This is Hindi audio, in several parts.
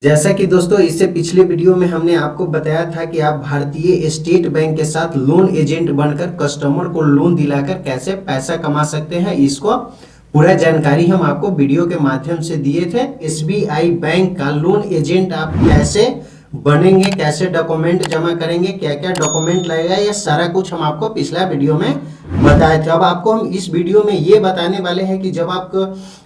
जैसा कि दोस्तों इससे पिछले वीडियो में हमने आपको बताया था कि आप भारतीय स्टेट बैंक के साथ लोन एजेंट बनकर कस्टमर को लोन दिलाकर कैसे पैसा कमा सकते हैं, इसको पूरा जानकारी हम आपको वीडियो के माध्यम से दिए थे। एसबीआई बैंक का लोन एजेंट आप कैसे बनेंगे, कैसे डॉक्यूमेंट जमा करेंगे, क्या क्या डॉक्यूमेंट लगेगा, ये सारा कुछ हम आपको पिछला वीडियो में बताए थे। अब आपको हम इस वीडियो में ये बताने वाले हैं कि जब आप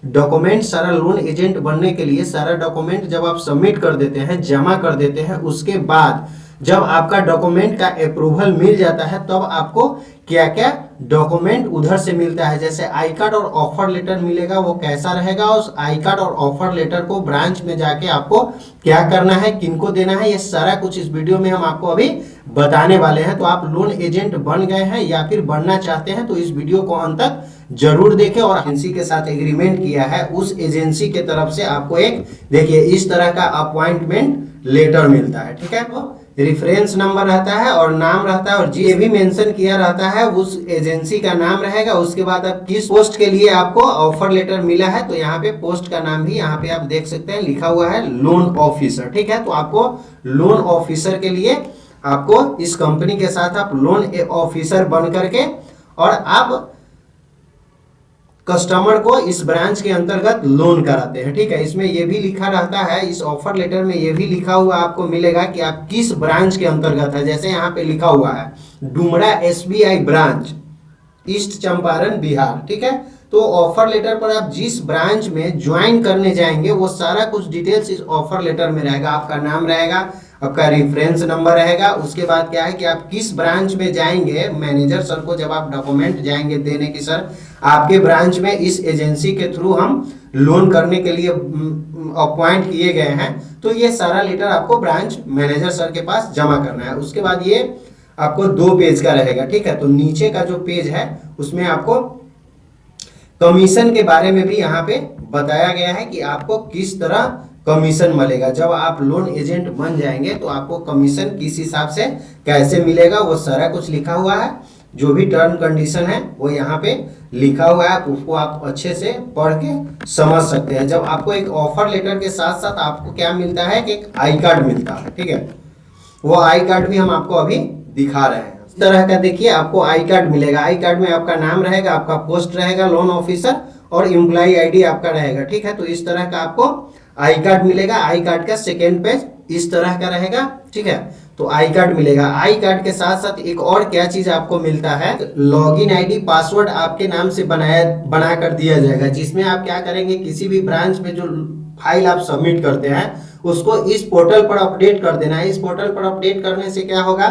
डॉक्यूमेंट सारा लोन एजेंट बनने के लिए सारा डॉक्यूमेंट जब आप सबमिट कर देते हैं, जमा कर देते हैं, उसके बाद जब आपका डॉक्यूमेंट का अप्रूवल मिल जाता है तब आपको क्या क्या डॉक्यूमेंट उधर से मिलता है। जैसे आई कार्ड और ऑफर लेटर मिलेगा, वो कैसा रहेगा, उस आई कार्ड और ऑफर लेटर को ब्रांच में जाके आपको क्या करना है, किनको देना है, ये सारा कुछ इस वीडियो में हम आपको अभी बताने वाले हैं। तो आप लोन एजेंट बन गए हैं या फिर बनना चाहते हैं तो इस वीडियो को अंत तक जरूर देखें। और एजेंसी के साथ एग्रीमेंट किया है, उस एजेंसी के तरफ से आपको एक देखिए इस तरह का अपॉइंटमेंट लेटर मिलता है, ठीक है। तो रेफरेंस नंबर रहता है और नाम रहता है और ये भी मेंशन किया रहता है, उस एजेंसी का नाम रहेगा। उसके बाद आप किस पोस्ट के लिए आपको ऑफर लेटर मिला है, तो यहाँ पे पोस्ट का नाम भी यहाँ पे आप देख सकते हैं लिखा हुआ है लोन ऑफिसर, ठीक है। तो आपको लोन ऑफिसर के लिए आपको इस कंपनी के साथ आप लोन ऑफिसर बन करके और आप कस्टमर को इस ब्रांच के अंतर्गत लोन कराते हैं, ठीक है। इसमें यह भी लिखा रहता है, इस ऑफर लेटर में यह भी लिखा हुआ आपको मिलेगा कि आप किस ब्रांच के अंतर्गत है। जैसे यहाँ पे लिखा हुआ है Dumra SBI branch, east Champaran, Bihar, ठीक है। तो ऑफर लेटर पर आप जिस ब्रांच में ज्वाइन करने जाएंगे वो सारा कुछ डिटेल्स इस ऑफर लेटर में रहेगा। आपका नाम रहेगा, आपका रेफरेंस नंबर रहेगा, उसके बाद क्या है कि आप किस ब्रांच में जाएंगे, मैनेजर सर को जब आप डॉक्यूमेंट जाएंगे देने की सर आपके ब्रांच में इस एजेंसी के थ्रू हम लोन करने के लिए अपॉइंट किए गए हैं, तो ये सारा लेटर आपको ब्रांच मैनेजर सर के पास जमा करना है। उसके बाद ये आपको 2 पेज का रहेगा, ठीक है। तो नीचे का जो पेज है उसमें आपको कमीशन के बारे में भी यहाँ पे बताया गया है कि आपको किस तरह कमीशन मिलेगा। जब आप लोन एजेंट बन जाएंगे तो आपको कमीशन किस हिसाब से कैसे मिलेगा वो सारा कुछ लिखा हुआ है। जो भी टर्म कंडीशन है वो यहाँ पे लिखा हुआ है, उसको आप अच्छे से पढ़ के समझ सकते हैं। जब आपको एक ऑफर लेटर के साथ साथ आपको क्या मिलता है कि एक आई कार्ड मिलता है, ठीक है। वो आई कार्ड भी हम आपको अभी दिखा रहे हैं। इस तरह का देखिए आपको आई कार्ड मिलेगा। आई कार्ड में आपका नाम रहेगा, आपका पोस्ट रहेगा लोन ऑफिसर और एम्प्लॉय आईडी आपका रहेगा, ठीक है। तो इस तरह का आपको आई कार्ड मिलेगा। आई कार्ड का सेकेंड पेज इस तरह का रहेगा, ठीक है। तो आई कार्ड मिलेगा। आई कार्ड के साथ साथ एक और क्या चीज आपको मिलता है, लॉगिन आईडी पासवर्ड आपके नाम से बना कर दिया जाएगा, जिसमें आप क्या करेंगे, किसी भी ब्रांच में जो फाइल आप सबमिट करते हैं उसको इस पोर्टल पर अपडेट कर देना है। इस पोर्टल पर अपडेट करने से क्या होगा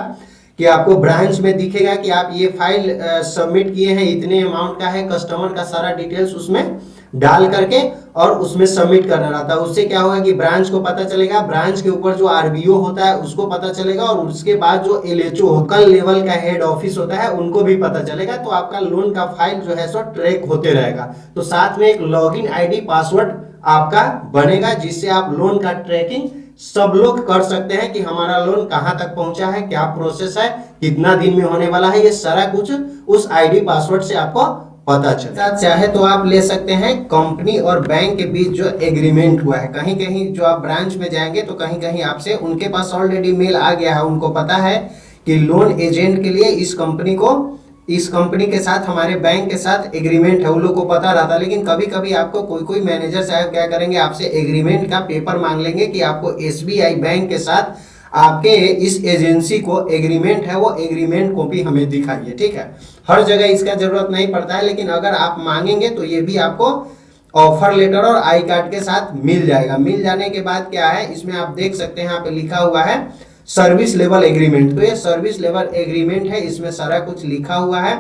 कि आपको ब्रांच में दिखेगा कि आप ये फाइल सबमिट किए हैं, इतने अमाउंट का है, कस्टमर का सारा डिटेल्स उसमें डाल करके और उसमें सबमिट करना रहता है। उससे क्या होगा कि ब्रांच को पता चलेगा, ब्रांच के ऊपर जो आरबीओ होता है उसको पता चलेगा और उसके बाद जो एलएचओ लोकल लेवल का हेड ऑफिस होता है उनको भी पता चलेगा। तो आपका लोन का फाइल जो है सो ट्रैक होते रहेगा। तो साथ में एक लॉगिन आईडी पासवर्ड आपका बनेगा, जिससे आप लोन का ट्रैकिंग सब लोग कर सकते हैं कि हमारा लोन कहां तक पहुंचा है, क्या प्रोसेस है, कितना दिन में होने वाला है, ये सारा कुछ उस आईडी पासवर्ड से आपको पता चले। चाहे तो आप ले सकते हैं कंपनी और बैंक के बीच जो एग्रीमेंट हुआ है। कहीं कहीं जो आप ब्रांच में जाएंगे तो कहीं कहीं आपसे उनके पास ऑलरेडी मेल आ गया है, उनको पता है कि लोन एजेंट के लिए इस कंपनी के साथ हमारे बैंक के साथ एग्रीमेंट है, उन लोग को पता रहता है। लेकिन कभी कभी आपको कोई मैनेजर साहब क्या करेंगे, आपसे एग्रीमेंट का पेपर मांग लेंगे कि आपको एसबीआई बैंक के साथ आपके इस एजेंसी को एग्रीमेंट है, वो एग्रीमेंट कॉपी हमें दिखाइए, ठीक है। हर जगह इसका जरूरत नहीं पड़ता है, लेकिन अगर आप मांगेंगे तो ये भी आपको ऑफर लेटर और आई कार्ड के साथ मिल जाएगा। मिल जाने के बाद क्या है, इसमें आप देख सकते हैं यहाँ पे लिखा हुआ है सर्विस लेवल एग्रीमेंट। तो ये सर्विस लेवल एग्रीमेंट है, इसमें सारा कुछ लिखा हुआ है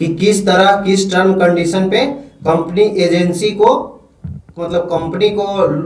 कि किस तरह किस टर्म कंडीशन पे कंपनी एजेंसी को मतलब कंपनी को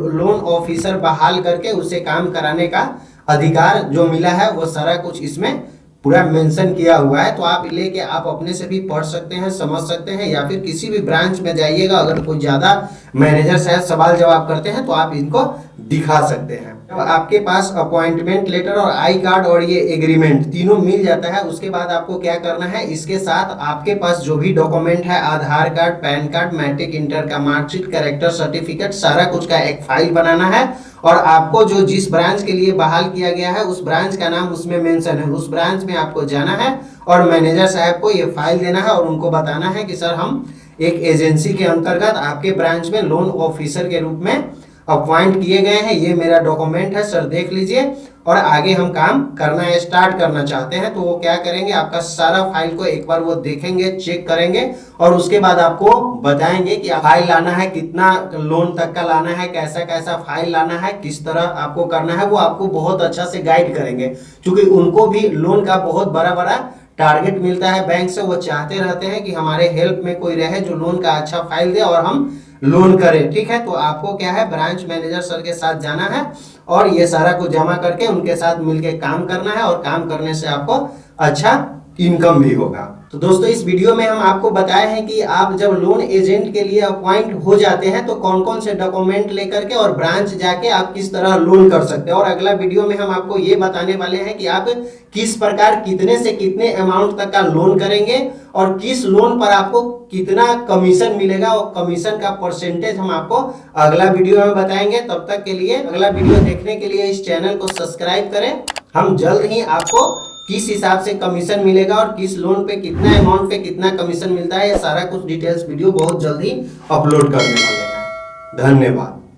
लोन ऑफिसर बहाल करके उसे काम कराने का अधिकार जो मिला है वो सारा कुछ इसमें पूरा मेंशन किया हुआ है। तो आप लेके आप अपने से भी पढ़ सकते हैं, समझ सकते हैं, या फिर किसी भी ब्रांच में जाइएगा, अगर कोई ज्यादा मैनेजर साहब सवाल जवाब करते हैं तो आप इनको दिखा सकते हैं। तो आपके पास अपॉइंटमेंट लेटर और आई कार्ड और ये एग्रीमेंट तीनों मिल जाता है, उसके बाद आपको क्या करना है, इसके साथ आपके पास जो भी डॉक्यूमेंट है, Aadhaar card, PAN card, matric inter का मार्कशीट, कैरेक्टर सर्टिफिकेट, सारा कुछ का एक फाइल बनाना है। और आपको जो जिस ब्रांच के लिए बहाल किया गया है उस ब्रांच का नाम उसमें मेंशन है, उस ब्रांच में आपको जाना है और मैनेजर साहब को ये फाइल देना है और उनको बताना है कि सर हम एक एजेंसी के अंतर्गत आपके ब्रांच में लोन ऑफिसर के रूप में अपॉइंट किए गए हैं, ये मेरा डॉक्यूमेंट है सर, देख लीजिए और आगे हम काम करना स्टार्ट करना चाहते हैं। तो वो क्या करेंगे, आपका सारा फाइल को एक बार वो देखेंगे, चेक करेंगे और उसके बाद आपको बताएंगे कि फाइल लाना है, कितना लोन तक का लाना है, कैसा कैसा फाइल लाना है, किस तरह आपको करना है, वो आपको बहुत अच्छा से गाइड करेंगे। क्योंकि उनको भी लोन का बहुत बड़ा बड़ा टारगेट मिलता है बैंक से, वो चाहते रहते हैं कि हमारे हेल्प में कोई रहे जो लोन का अच्छा फाइल दे और हम लोन करें। ठीक है, तो आपको क्या है, ब्रांच मैनेजर सर के साथ जाना है और ये सारा कुछ जमा करके उनके साथ मिलके काम करना है और काम करने से आपको अच्छा इनकम भी होगा। तो दोस्तों इस वीडियो में हम आपको बताए हैं कि आप जब लोन एजेंट के लिए अपॉइंट हो जाते हैं तो कौन कौन से डॉक्यूमेंट लेकर के और ब्रांच जाके आप किस तरह लोन कर सकते हैं। और अगला वीडियो में हम आपको ये बताने वाले हैं कि आप किस प्रकार कितने से कितने अमाउंट तक का लोन करेंगे और किस लोन पर आपको कितना कमीशन मिलेगा और कमीशन का परसेंटेज हम आपको अगला वीडियो में बताएंगे। तब तक के लिए अगला वीडियो देखने के लिए इस चैनल को सब्सक्राइब करें। हम जल्द ही आपको किस हिसाब से कमीशन मिलेगा और किस लोन पे कितना अमाउंट पे कितना कमीशन मिलता है, ये सारा कुछ डिटेल्स वीडियो बहुत जल्दी अपलोड करने वाले हैं। धन्यवाद।